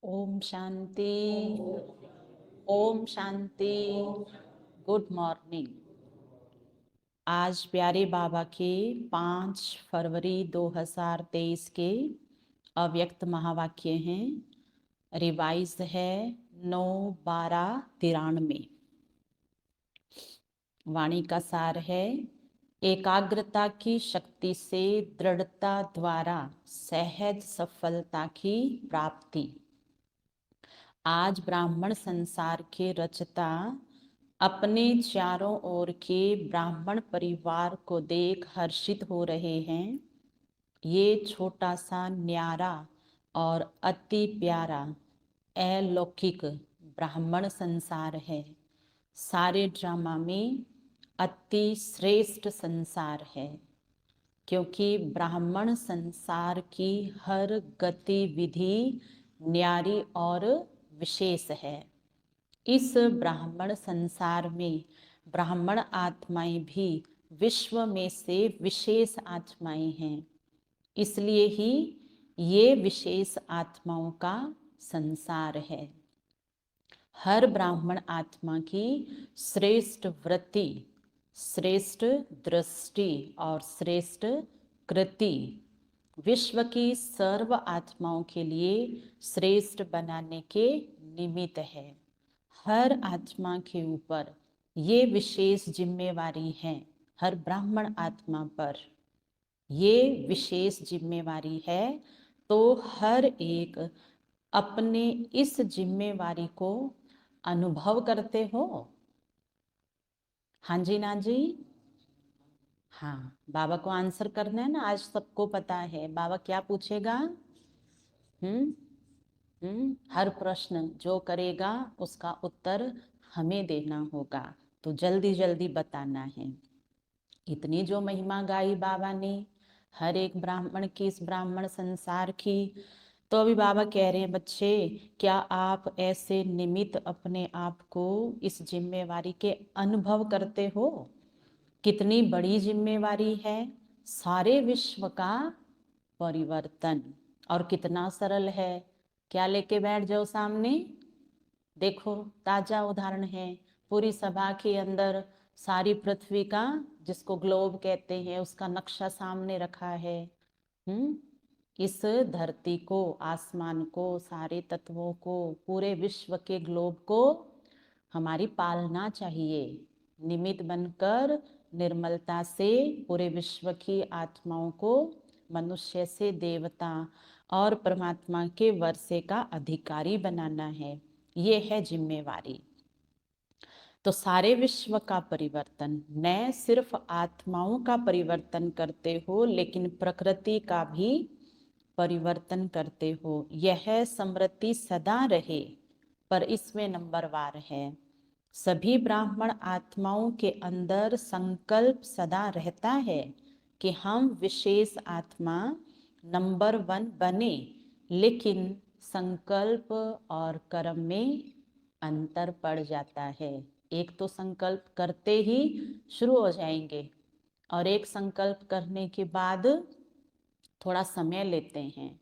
Om Shanti. Om Shanti. Good morning. आज प्यारे बाबा के 5 फरवरी 2023 के अव्यक्त महावाक्य हैं। रिवाइज है 9/12/93। वाणी का सार है, एकाग्रता की शक्ति से दृढ़ता द्वारा सहज सफलता की प्राप्ति। आज ब्राह्मण संसार के रचता अपने चारों ओर के ब्राह्मण परिवार को देख हर्षित हो रहे हैं। ये छोटा सा न्यारा और अति प्यारा अलौकिक ब्राह्मण संसार है। सारे ड्रामा में अति श्रेष्ठ संसार है, क्योंकि ब्राह्मण संसार की हर गतिविधि न्यारी और विशेष है। इस ब्राह्मण संसार में ब्राह्मण आत्माएं भी विश्व में से विशेष आत्माएं हैं। इसलिए ही ये विशेष आत्माओं का संसार है। हर ब्राह्मण आत्मा की श्रेष्ठ वृत्ति, श्रेष्ठ दृष्टि और श्रेष्ठ कृति विश्व की सर्व आत्माओं के लिए श्रेष्ठ बनाने के निमित्त है। हर आत्मा के ऊपर ये विशेष जिम्मेवारी है। हर ब्राह्मण आत्मा पर ये विशेष जिम्मेवारी है। तो हर एक अपने इस जिम्मेवारी को अनुभव करते हो। हाँ जी ना जी। हाँ, बाबा को आंसर करना है ना। आज सबको पता है बाबा क्या पूछेगा। हर प्रश्न जो करेगा उसका उत्तर हमें देना होगा, तो जल्दी जल्दी बताना है। इतनी जो महिमा गाई बाबा ने हर एक ब्राह्मण की, इस ब्राह्मण संसार की, तो अभी बाबा कह रहे हैं, बच्चे क्या आप ऐसे निमित्त अपने आप को इस जिम्मेवारी के अनुभव करते हो? कितनी बड़ी जिम्मेवारी है, सारे विश्व का परिवर्तन। और कितना सरल है। क्या लेके बैठ जाओ सामने, देखो ताजा उदाहरण है। पूरी सभा के अंदर सारी पृथ्वी का, जिसको ग्लोब कहते हैं, उसका नक्शा सामने रखा है। इस धरती को, आसमान को, सारे तत्वों को, पूरे विश्व के ग्लोब को हमारी पालना चाहिए। निमित्त बनकर निर्मलता से पूरे विश्व की आत्माओं को मनुष्य से देवता और परमात्मा के वर्षे का अधिकारी बनाना है। ये है जिम्मेवारी। तो सारे विश्व का परिवर्तन, न सिर्फ आत्माओं का परिवर्तन करते हो, लेकिन प्रकृति का भी परिवर्तन करते हो। यह स्मृति सदा रहे, पर इसमें नंबरवार है। सभी ब्राह्मण आत्माओं के अंदर संकल्प सदा रहता है कि हम विशेष आत्मा नंबर 1 बने, लेकिन संकल्प और कर्म में अंतर पड़ जाता है। एक तो संकल्प करते ही शुरू हो जाएंगे, और एक संकल्प करने के बाद थोड़ा समय लेते हैं।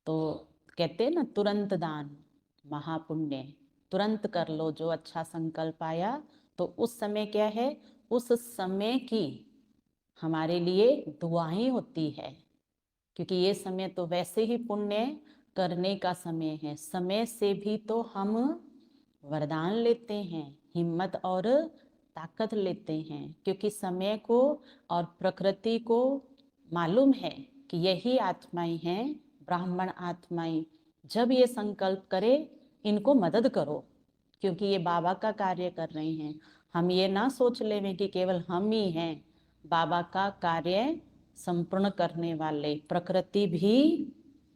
तो कहते हैं ना, तुरंत दान महापुण्य। तुरंत कर लो जो अच्छा संकल्प आया, तो उस समय क्या है, उस समय की हमारे लिए दुआएं होती है। क्योंकि ये समय तो वैसे ही पुण्य करने का समय है। समय से भी तो हम वरदान लेते हैं, हिम्मत और ताकत लेते हैं। क्योंकि समय को और प्रकृति को मालूम है कि यही आत्माएं हैं, ब्राह्मण आत्माएं। जब ये संकल्प करे, इनको मदद करो, क्योंकि ये बाबा का कार्य कर रहे हैं। हम ये ना सोच लें कि केवल हम ही हैं बाबा का कार्य संपूर्ण करने वाले। प्रकृति भी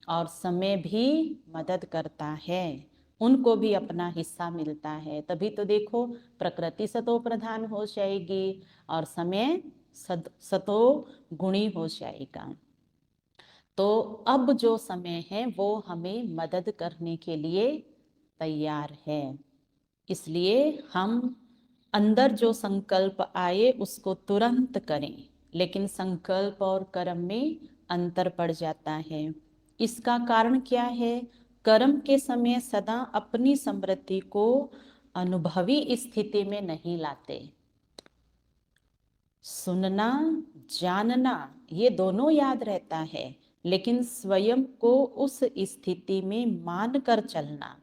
और समय भी मदद करता है, उनको भी अपना हिस्सा मिलता है। तभी तो देखो, प्रकृति सतो प्रधान हो जाएगी और समय सतो गुणी हो जाएगा। तो अब जो समय है वो हमें मदद करने के लिए तैयार है। इसलिए हम अंदर जो संकल्प आए उसको तुरंत करें, लेकिन संकल्प और कर्म में अंतर पड़ जाता है। इसका कारण क्या है? कर्म के समय सदा अपनी समृद्धि को अनुभवी स्थिति में नहीं लाते। सुनना, जानना ये दोनों याद रहता है, लेकिन स्वयं को उस स्थिति में मान कर चलना,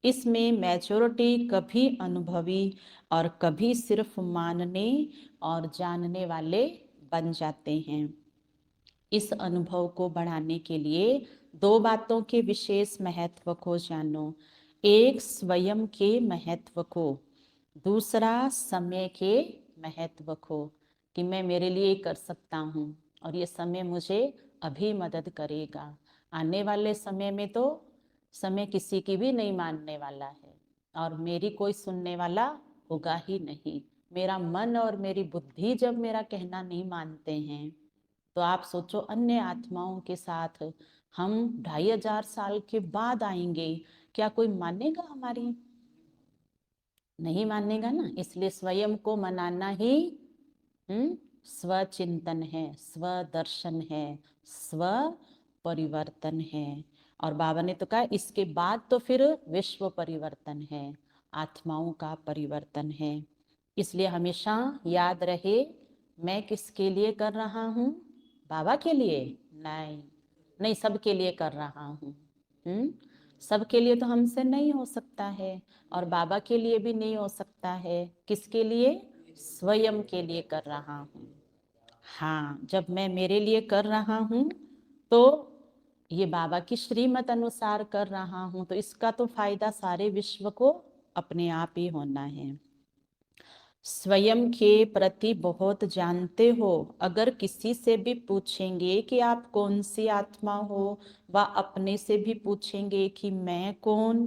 इसमें मैच्योरिटी कभी अनुभवी और कभी सिर्फ मानने और जानने वाले बन जाते हैं। इस अनुभव को बढ़ाने के लिए दो बातों के विशेष महत्व को जानो। एक स्वयं के महत्व को, दूसरा समय के महत्व को, कि मैं मेरे लिए कर सकता हूँ और ये समय मुझे अभी मदद करेगा। आने वाले समय में तो समय किसी की भी नहीं मानने वाला है और मेरी कोई सुनने वाला होगा ही नहीं। मेरा मन और मेरी बुद्धि जब मेरा कहना नहीं मानते हैं, तो आप सोचो अन्य आत्माओं के साथ हम 2500 साल के बाद आएंगे, क्या कोई मानेगा हमारी? नहीं मानेगा ना। इसलिए स्वयं को मनाना ही स्वचिंतन है, स्वदर्शन है, स्व परिवर्तन है। और बाबा ने तो कहा इसके बाद तो फिर विश्व परिवर्तन है, आत्माओं का परिवर्तन है। इसलिए हमेशा याद रहे, मैं किसके लिए कर रहा हूँ? बाबा के लिए नहीं, नहीं सबके लिए कर रहा हूँ। सबके लिए तो हमसे नहीं हो सकता है और बाबा के लिए भी नहीं हो सकता है। किसके लिए? स्वयं के लिए कर रहा हूँ। हाँ, जब मैं मेरे लिए कर रहा हूँ तो ये बाबा की श्रीमत अनुसार कर रहा हूँ, तो इसका तो फायदा सारे विश्व को अपने आप ही होना है। स्वयं के प्रति बहुत जानते हो। अगर किसी से भी पूछेंगे कि आप कौन सी आत्मा हो, व अपने से भी पूछेंगे कि मैं कौन,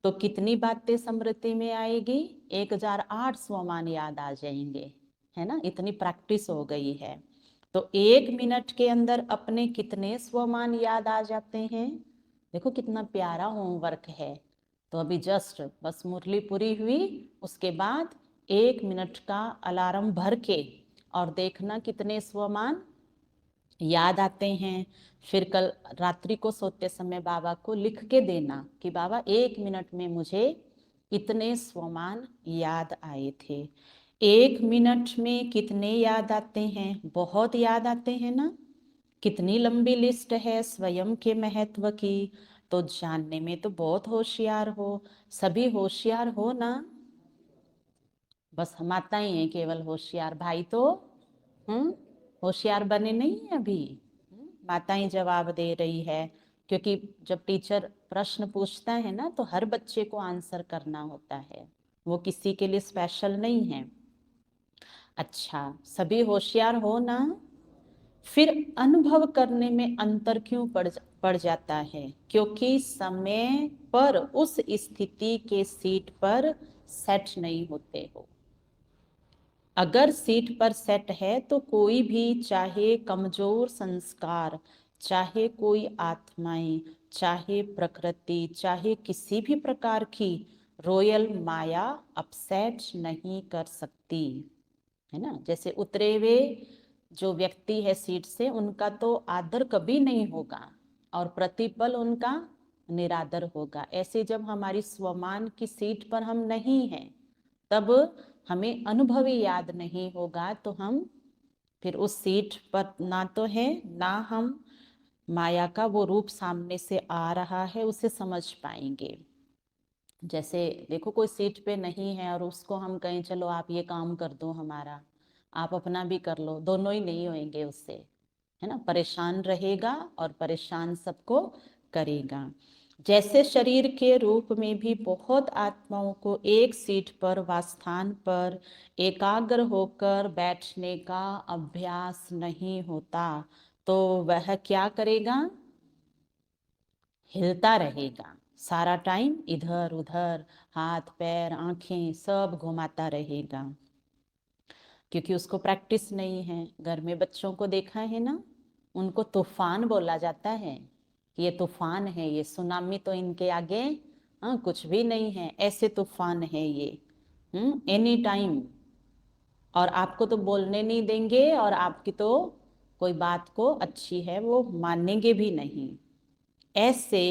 तो कितनी बातें स्मृति में आएगी? 1008 स्वमान याद आ जाएंगे, है ना। इतनी प्रैक्टिस हो गई है। तो 1 मिनट के अंदर अपने कितने स्वमान याद आ जाते हैं। देखो कितना प्यारा होमवर्क है। तो अभी जस्ट बस मुरली पूरी हुई, उसके बाद 1 मिनट का अलार्म भर के और देखना कितने स्वमान याद आते हैं। फिर कल रात्रि को सोते समय बाबा को लिख के देना कि बाबा 1 मिनट में मुझे इतने स्वमान याद आए थे। 1 मिनट में कितने याद आते हैं? बहुत याद आते हैं ना। कितनी लंबी लिस्ट है स्वयं के महत्व की, तो जानने में तो बहुत होशियार हो। सभी होशियार हो ना। बस माताएं हैं केवल होशियार, भाई तो होशियार बने नहीं है अभी। माताएं जवाब दे रही है, क्योंकि जब टीचर प्रश्न पूछता है ना तो हर बच्चे को आंसर करना होता है, वो किसी के लिए स्पेशल नहीं है। अच्छा, सभी होशियार हो ना। फिर अनुभव करने में अंतर क्यों पड़ जाता है? क्योंकि समय पर उस स्थिति के सीट पर सेट नहीं होते हो। अगर सीट पर सेट है तो कोई भी, चाहे कमजोर संस्कार, चाहे कोई आत्माएं, चाहे प्रकृति, चाहे किसी भी प्रकार की रॉयल माया अपसेट नहीं कर सकती, है ना। जैसे उतरे हुए जो व्यक्ति है सीट से, उनका तो आदर कभी नहीं होगा और प्रतिपल उनका निरादर होगा। ऐसे जब हमारी स्वमान की सीट पर हम नहीं हैं, तब हमें अनुभवी याद नहीं होगा, तो हम फिर उस सीट पर ना तो है, ना हम माया का वो रूप सामने से आ रहा है उसे समझ पाएंगे। जैसे देखो कोई सीट पे नहीं है और उसको हम कहें चलो आप ये काम कर दो हमारा, आप अपना भी कर लो, दोनों ही नहीं होंगे उससे, है ना। परेशान रहेगा और परेशान सबको करेगा। जैसे शरीर के रूप में भी बहुत आत्माओं को एक सीट पर व स्थान पर एकाग्र होकर बैठने का अभ्यास नहीं होता, तो वह क्या करेगा? हिलता रहेगा सारा टाइम, इधर उधर हाथ पैर आंखें सब घुमाता रहेगा, क्योंकि उसको प्रैक्टिस नहीं है। घर में बच्चों को देखा है ना, उनको तूफान बोला जाता है कि ये तूफान है, ये सुनामी तो इनके आगे कुछ भी नहीं है, ऐसे तूफान है ये, एनी टाइम। और आपको तो बोलने नहीं देंगे और आपकी तो कोई बात को अच्छी है वो मानेंगे भी नहीं। ऐसे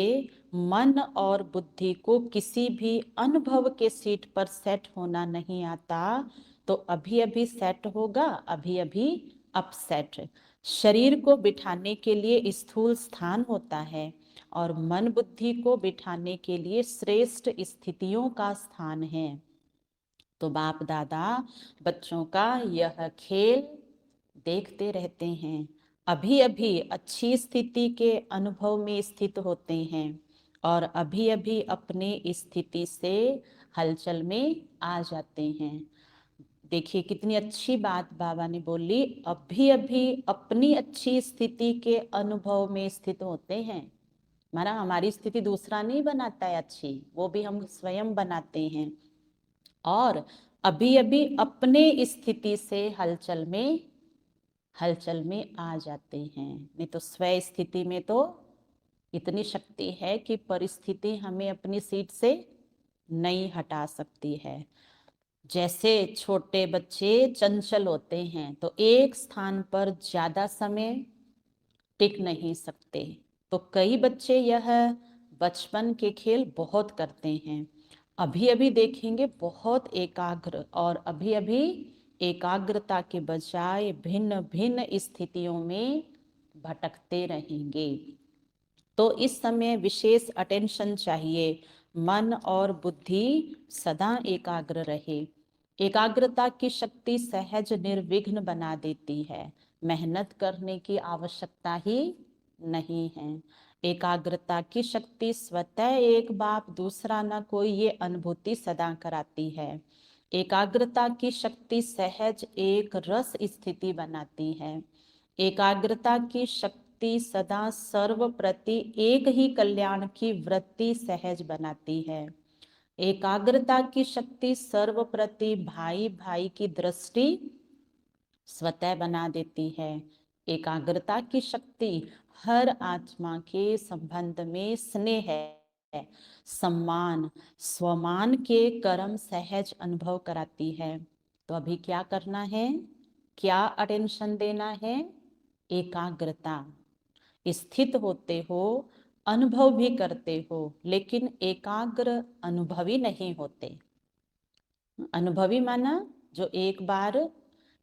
मन और बुद्धि को किसी भी अनुभव के सीट पर सेट होना नहीं आता, तो अभी अभी सेट होगा, अभी अभी अपसेट। शरीर को बिठाने के लिए स्थूल स्थान होता है और मन बुद्धि को बिठाने के लिए श्रेष्ठ स्थितियों का स्थान है। तो बाप दादा बच्चों का यह खेल देखते रहते हैं, अभी अभी अच्छी स्थिति के अनुभव में स्थित होते हैं और अभी अभी अपने स्थिति से हलचल में आ जाते हैं। देखिए कितनी अच्छी बात बाबा ने बोली, अभी अभी अपनी अच्छी स्थिति के अनुभव में स्थित होते हैं। माना हमारी स्थिति दूसरा नहीं बनाता है अच्छी, वो भी हम स्वयं बनाते हैं और अभी अभी अपने स्थिति से हलचल में आ जाते हैं। नहीं तो स्व स्थिति में तो इतनी शक्ति है कि परिस्थिति हमें अपनी सीट से नहीं हटा सकती है। जैसे छोटे बच्चे चंचल होते हैं तो एक स्थान पर ज्यादा समय टिक नहीं सकते, तो कई बच्चे यह बचपन के खेल बहुत करते हैं। अभी अभी देखेंगे बहुत एकाग्र, और अभी अभी एकाग्रता के बजाय भिन्न भिन्न स्थितियों में भटकते रहेंगे। तो इस समय विशेष अटेंशन चाहिए, मन और बुद्धि सदा एकाग्र रहे। एकाग्रता की शक्ति सहज निर्विघ्न बना देती है, मेहनत करने की आवश्यकता ही नहीं है। एकाग्रता की शक्ति स्वतः एक बाप दूसरा न कोई, ये अनुभूति सदा कराती है। एकाग्रता की शक्ति सहज एक रस स्थिति बनाती है। एकाग्रता की शक्ति सदा सर्व प्रति एक ही कल्याण की वृत्ति सहज बनाती है। एकाग्रता की शक्ति सर्व प्रति भाई भाई की दृष्टि स्वतः बना देती है। एकाग्रता की शक्ति हर आत्मा के संबंध में स्नेह है, सम्मान, स्वमान के कर्म सहज अनुभव कराती है। तो अभी क्या करना है, क्या अटेंशन देना है, एकाग्रता। स्थित होते हो, अनुभव भी करते हो, लेकिन एकाग्र अनुभवी नहीं होते। अनुभवी माना जो एक बार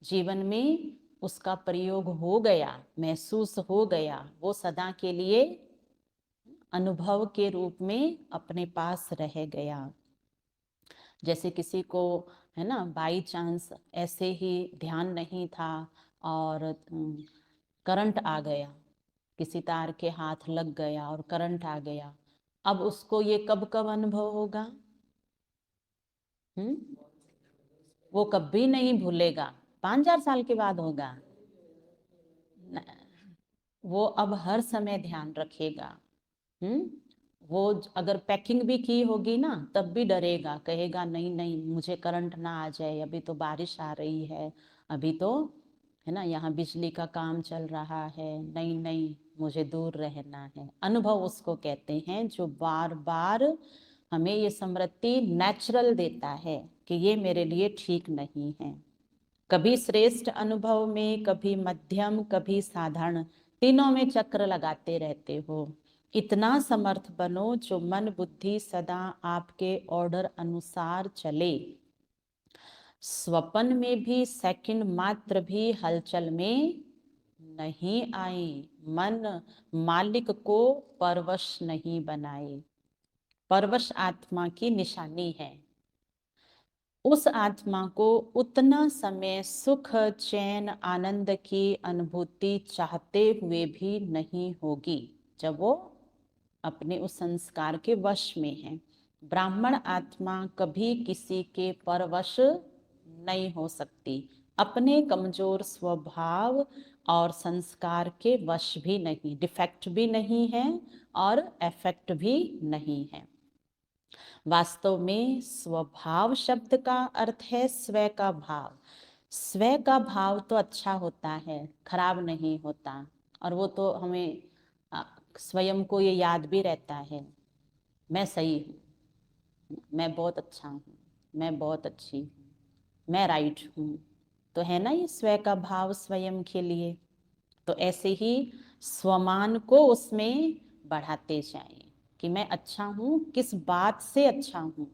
जीवन में उसका प्रयोग हो गया, महसूस हो गया, वो सदा के लिए अनुभव के रूप में अपने पास रह गया। जैसे किसी को है ना, बाई चांस ऐसे ही ध्यान नहीं था और करंट आ गया, किसी तार के हाथ लग गया और करंट आ गया, अब उसको ये कब कब अनुभव होगा? वो कभी नहीं भूलेगा, 5,000 साल के बाद होगा। वो अब हर समय ध्यान रखेगा। वो अगर पैकिंग भी की होगी ना तब भी डरेगा, कहेगा नहीं नहीं मुझे करंट ना आ जाए, अभी तो बारिश आ रही है, अभी तो है ना यहाँ बिजली का काम चल रहा है, नहीं नहीं मुझे दूर रहना है। अनुभव उसको कहते हैं जो बार बार हमें ये स्मृति नेचुरल देता है कि ये मेरे लिए ठीक नहीं है। कभी श्रेष्ठ अनुभव में, कभी मध्यम, कभी साधारण, तीनों में चक्र लगाते रहते हो। इतना समर्थ बनो जो मन बुद्धि सदा आपके ऑर्डर अनुसार चले। स्वप्न में भी सेकंड मात्र भी हलचल में नहीं आए, मन मालिक को परवश नहीं बनाए। परवश आत्मा की निशानी है। उस आत्मा को उतना समय सुख चैन आनंद की अनुभूति चाहते हुए भी नहीं होगी जब वो अपने उस संस्कार के वश में है। ब्राह्मण आत्मा कभी किसी के परवश नहीं हो सकती, अपने कमजोर स्वभाव और संस्कार के वश भी नहीं, डिफेक्ट भी नहीं है और इफेक्ट भी नहीं है। वास्तव में स्वभाव शब्द का अर्थ है स्व का भाव। स्व का भाव तो अच्छा होता है, खराब नहीं होता, और वो तो हमें स्वयं को ये याद भी रहता है, मैं सही हूँ, मैं बहुत अच्छा हूँ, मैं बहुत अच्छी हूँ, मैं राइट हूँ। तो है ना ये स्व का भाव स्वयं के लिए। तो ऐसे ही स्वमान को उसमें बढ़ाते जाएं। कि मैं अच्छा हूं, किस बात से अच्छा हूं।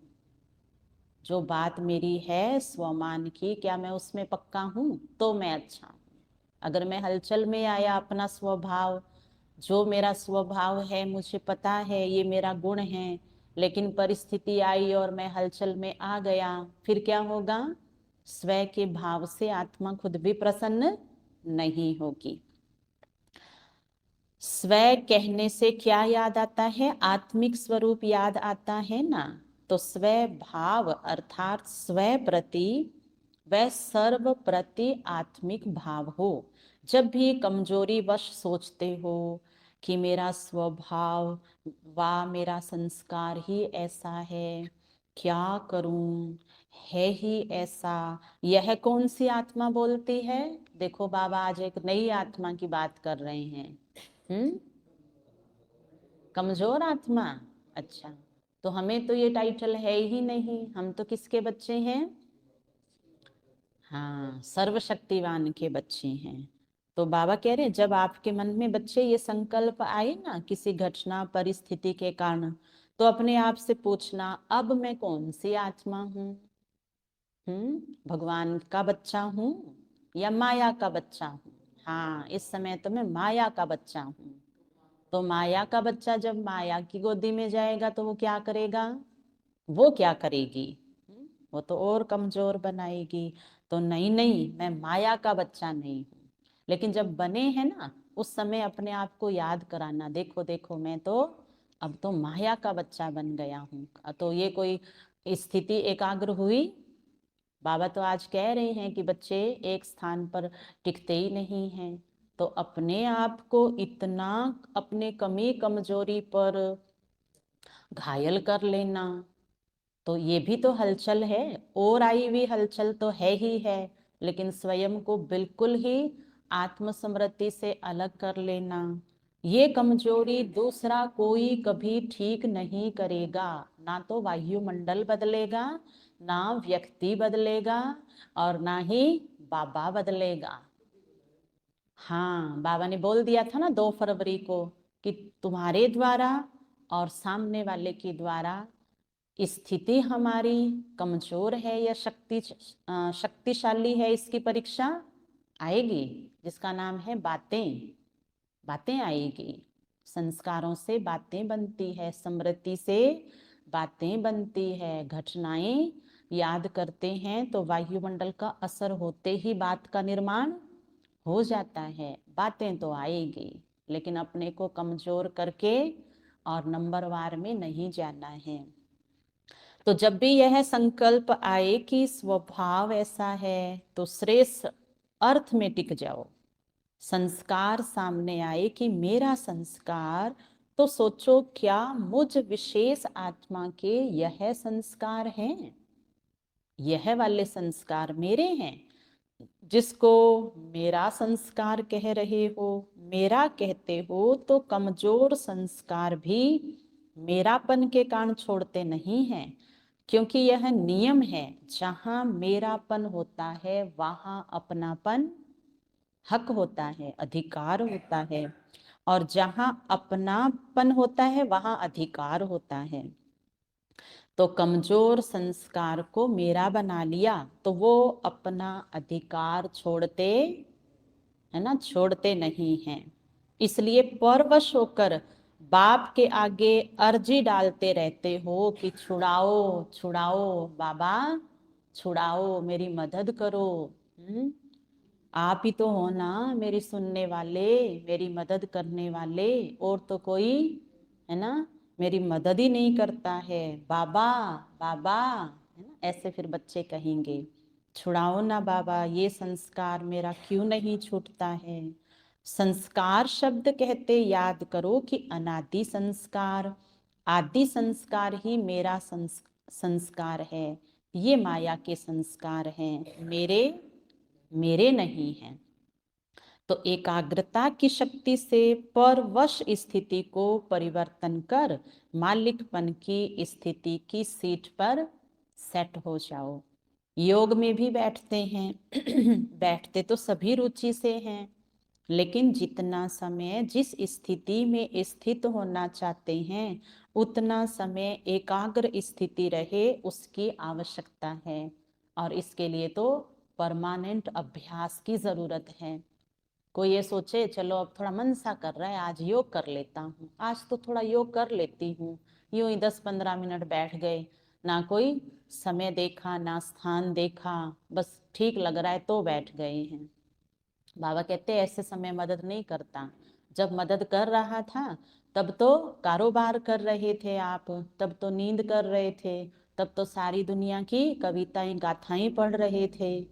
जो बात मेरी है स्वमान की, क्या मैं उसमें पक्का हूं तो मैं अच्छा हूं। अगर मैं हलचल में आया, अपना स्वभाव, जो मेरा स्वभाव है मुझे पता है ये मेरा गुण है, लेकिन परिस्थिति आई और मैं हलचल में आ गया, फिर क्या होगा? स्व के भाव से आत्मा खुद भी प्रसन्न नहीं होगी। स्व कहने से क्या याद आता है? आत्मिक स्वरूप याद आता है ना। तो स्व भाव अर्थात स्व प्रति वह सर्व प्रति आत्मिक भाव हो। जब भी कमजोरी वश सोचते हो कि मेरा स्वभाव व मेरा संस्कार ही ऐसा है, क्या करूं, है ही ऐसा, यह कौन सी आत्मा बोलती है? देखो बाबा आज एक नई आत्मा की बात कर रहे हैं। कमजोर आत्मा। अच्छा, तो हमें तो ये टाइटल है ही नहीं, हम तो किसके बच्चे हैं? हाँ, सर्वशक्तिवान के बच्चे हैं। तो बाबा कह रहे हैं जब आपके मन में बच्चे ये संकल्प आए ना किसी घटना परिस्थिति के कारण, तो अपने आप से पूछना अब मैं कौन सी आत्मा हूँ? भगवान का बच्चा हूँ या माया का बच्चा हूँ? हाँ, इस समय तो मैं माया का बच्चा हूँ। तो माया का बच्चा जब माया की गोदी में जाएगा तो वो क्या करेगा? वो क्या करेगी? वो तो और कमजोर बनाएगी। तो नहीं नहीं, मैं माया का बच्चा नहीं हूँ। लेकिन जब बने हैं ना, उस समय अपने आप को याद कराना, देखो देखो मैं तो अब तो माया का बच्चा बन गया हूँ। तो ये कोई स्थिति एकाग्र हुई? बाबा तो आज कह रहे हैं कि बच्चे एक स्थान पर टिकते ही नहीं हैं। तो अपने आप को इतना अपने कमी कमजोरी पर घायल कर लेना, तो ये भी तो हलचल है। और आई हुई हलचल तो है ही है, लेकिन स्वयं को बिल्कुल ही आत्मस्मृति से अलग कर लेना, ये कमजोरी दूसरा कोई कभी ठीक नहीं करेगा। ना तो वायुमंडल बदलेगा, ना व्यक्ति बदलेगा, और ना ही बाबा बदलेगा। हाँ, बाबा ने बोल दिया था ना 2 फरवरी को कि तुम्हारे द्वारा और सामने वाले के द्वारा स्थिति हमारी कमजोर है या शक्तिशाली है, इसकी परीक्षा आएगी, जिसका नाम है बातें। बातें आएगी, संस्कारों से बातें बनती है, स्मृति से बातें बनती है, घटनाएं याद करते हैं तो वायुमंडल का असर होते ही बात का निर्माण हो जाता है। बातें तो आएगी, लेकिन अपने को कमजोर करके और नंबरवार में नहीं जाना है। तो जब भी यह संकल्प आए कि स्वभाव ऐसा है, तो श्रेष्ठ अर्थ में टिक जाओ। संस्कार सामने आए कि मेरा संस्कार, तो सोचो क्या मुझ विशेष आत्मा के यह संस्कार हैं? यह वाले संस्कार मेरे हैं। जिसको मेरा संस्कार कह रहे हो, मेरा कहते हो, तो कमजोर संस्कार भी मेरापन के कारण छोड़ते नहीं हैं, क्योंकि यह नियम है, जहां मेरापन होता है वहां अपनापन हक होता है, अधिकार होता है, और जहां अपनापन होता है वहां अधिकार होता है। तो कमजोर संस्कार को मेरा बना लिया तो वो अपना अधिकार छोड़ते, है ना, छोड़ते नहीं हैं। इसलिए परवश होकर बाप के आगे अर्जी डालते रहते हो कि छुड़ाओ छुड़ाओ बाबा, छुड़ाओ, मेरी मदद करो। आप ही तो हो ना मेरी सुनने वाले, मेरी मदद करने वाले, और तो कोई, है ना, मेरी मदद ही नहीं करता है, बाबा बाबा, है ना, ऐसे फिर बच्चे कहेंगे। छुड़ाओ ना बाबा, ये संस्कार मेरा क्यों नहीं छूटता है? संस्कार शब्द कहते याद करो कि अनादि संस्कार, आदि संस्कार ही मेरा संस्कार है। ये माया के संस्कार हैं, मेरे मेरे नहीं हैं। तो एकाग्रता की शक्ति से परवश स्थिति को परिवर्तन कर मालिकपन की स्थिति की सीट पर सेट हो जाओ। योग में भी बैठते हैं बैठते तो सभी रुचि से हैं, लेकिन जितना समय जिस स्थिति में स्थित होना चाहते हैं उतना समय एकाग्र स्थिति रहे उसकी आवश्यकता है। और इसके लिए तो परमानेंट अभ्यास की जरूरत है। कोई ये सोचे चलो अब थोड़ा मन सा कर रहा है आज योग कर लेता हूँ, आज तो थोड़ा योग कर लेती हूँ, यूं ही 10-15 मिनट बैठ गए, ना कोई समय देखा ना स्थान देखा, बस ठीक लग रहा है तो बैठ गए हैं। बाबा कहते ऐसे समय मदद नहीं करता। जब मदद कर रहा था तब तो कारोबार कर रहे थे आप, तब तो नींद कर रहे थे, तब तो सारी दुनिया की कविताएं गाथाएं पढ़ रहे थे,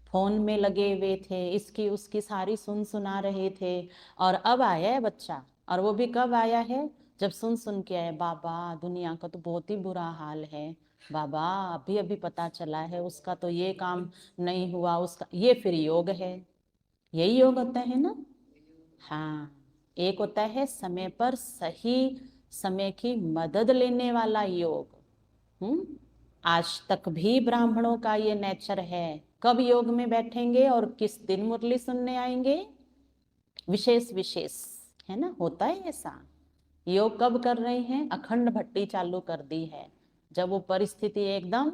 फोन में लगे हुए थे, इसकी उसकी सारी सुन सुना रहे थे। और अब आया है बच्चा, और वो भी कब आया है, जब सुन सुन के आए बाबा दुनिया का तो बहुत ही बुरा हाल है, बाबा अभी अभी पता चला है उसका तो ये काम नहीं हुआ, उसका ये फिर योग है। यही योग होता है ना। हाँ, एक होता है समय पर सही समय की मदद लेने वाला योग। आज तक भी ब्राह्मणों का ये नेचर है, कब योग में बैठेंगे और किस दिन मुरली सुनने आएंगे, विशेष विशेष, है ना, होता है ऐसा। योग कब कर रहे हैं, अखंड भट्टी चालू कर दी है, जब वो परिस्थिति एकदम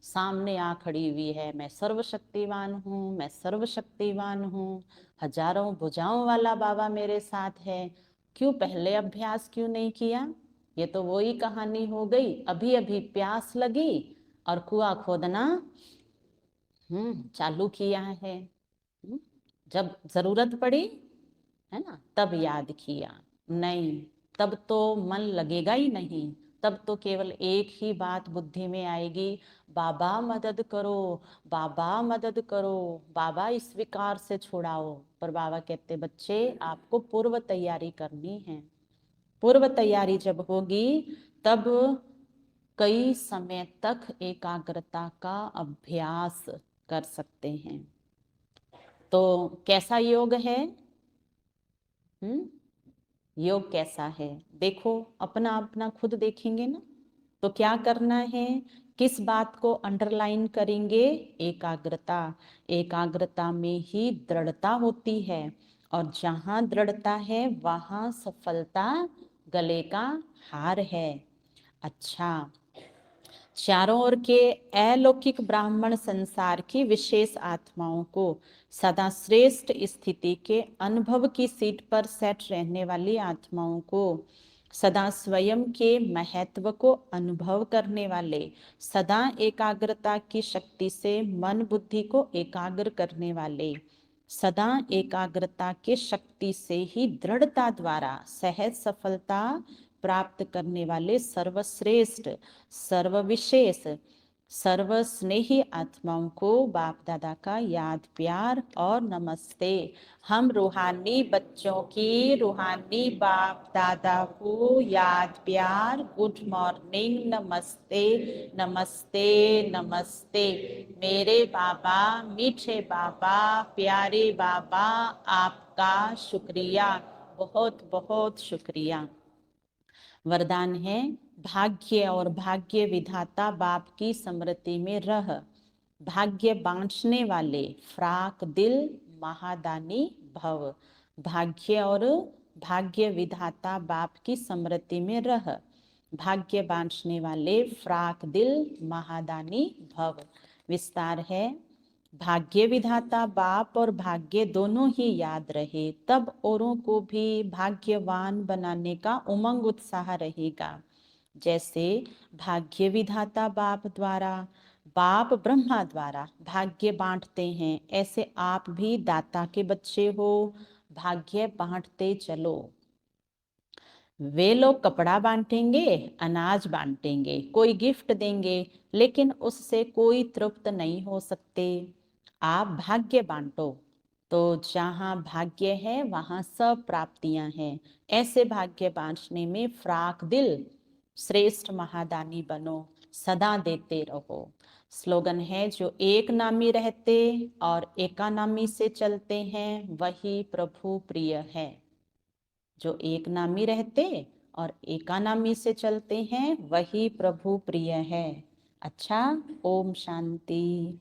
सामने आ खड़ी हुई है, मैं सर्वशक्तिवान हूँ, मैं सर्वशक्तिवान हूँ, हजारों भुजाओं वाला बाबा मेरे साथ है, क्यों पहले अभ्यास क्यों नहीं किया। ये तो वही कहानी हो गई, अभी अभी प्यास लगी और कुआं खोदना चालू किया है। जब जरूरत पड़ी, है ना, तब याद किया, नहीं तब तो मन लगेगा ही नहीं, तब तो केवल एक ही बात बुद्धि में आएगी, बाबा मदद करो, बाबा मदद करो, बाबा इस विकार से छुड़ाओ। पर बाबा कहते बच्चे आपको पूर्व तैयारी करनी है, पूर्व तैयारी जब होगी तब कई समय तक एकाग्रता का अभ्यास कर सकते हैं। तो कैसा योग है, योग कैसा है, देखो अपना अपना खुद देखेंगे ना, तो क्या करना है, किस बात को अंडरलाइन करेंगे, एकाग्रता। एकाग्रता में ही दृढ़ता होती है, और जहां दृढ़ता है वहां सफलता गले का हार है। अच्छा, चारों ओर के अलौकिक ब्राह्मण संसार की विशेष आत्माओं को सदा श्रेष्ठ स्थिति के अनुभव की सीट पर सेट रहने वाली आत्माओं को, सदा स्वयं के महत्व को अनुभव करने वाले, सदा एकाग्रता की शक्ति से मन बुद्धि को एकाग्र करने वाले, सदा एकाग्रता के शक्ति से ही दृढ़ता द्वारा सहज सफलता प्राप्त करने वाले सर्वश्रेष्ठ, सर्वविशेष, सर्वस्नेही आत्माओं को बाप दादा का याद प्यार और नमस्ते। हम रूहानी बच्चों की रूहानी बाप दादा को याद प्यार, गुड मॉर्निंग, नमस्ते नमस्ते नमस्ते। मेरे बाबा, मीठे बाबा, प्यारे बाबा, आपका शुक्रिया, बहुत बहुत शुक्रिया। वरदान है, भाग्य और भाग्य विधाता बाप की स्मृति में रह, भाग्य बांटने वाले फ्राक दिल महादानी भव। भाग्य और भाग्य विधाता बाप की स्मृति में रह, भाग्य बांटने वाले फ्राक दिल महादानी भव। विस्तार है, भाग्य विधाता बाप और भाग्य दोनों ही याद रहे, तब औरों को भी भाग्यवान बनाने का उमंग उत्साह रहेगा। जैसे भाग्य विधाता बाप द्वारा, बाप ब्रह्मा द्वारा भाग्य बांटते हैं, ऐसे आप भी दाता के बच्चे हो, भाग्य बांटते चलो। वे लोग कपड़ा बांटेंगे, अनाज बांटेंगे, कोई गिफ्ट देंगे, लेकिन उससे कोई तृप्त नहीं हो सकते। आप भाग्य बांटो, तो जहां भाग्य है वहां सब प्राप्तियां हैं। ऐसे भाग्य बांटने में फ्राक दिल, श्रेष्ठ महादानी बनो, सदा देते रहो। स्लोगन है, जो एक नामी रहते और एकानामी से चलते हैं वही प्रभु प्रिय है। जो एक नामी रहते और एकानामी से चलते हैं वही प्रभु प्रिय है। अच्छा, ओम शांति।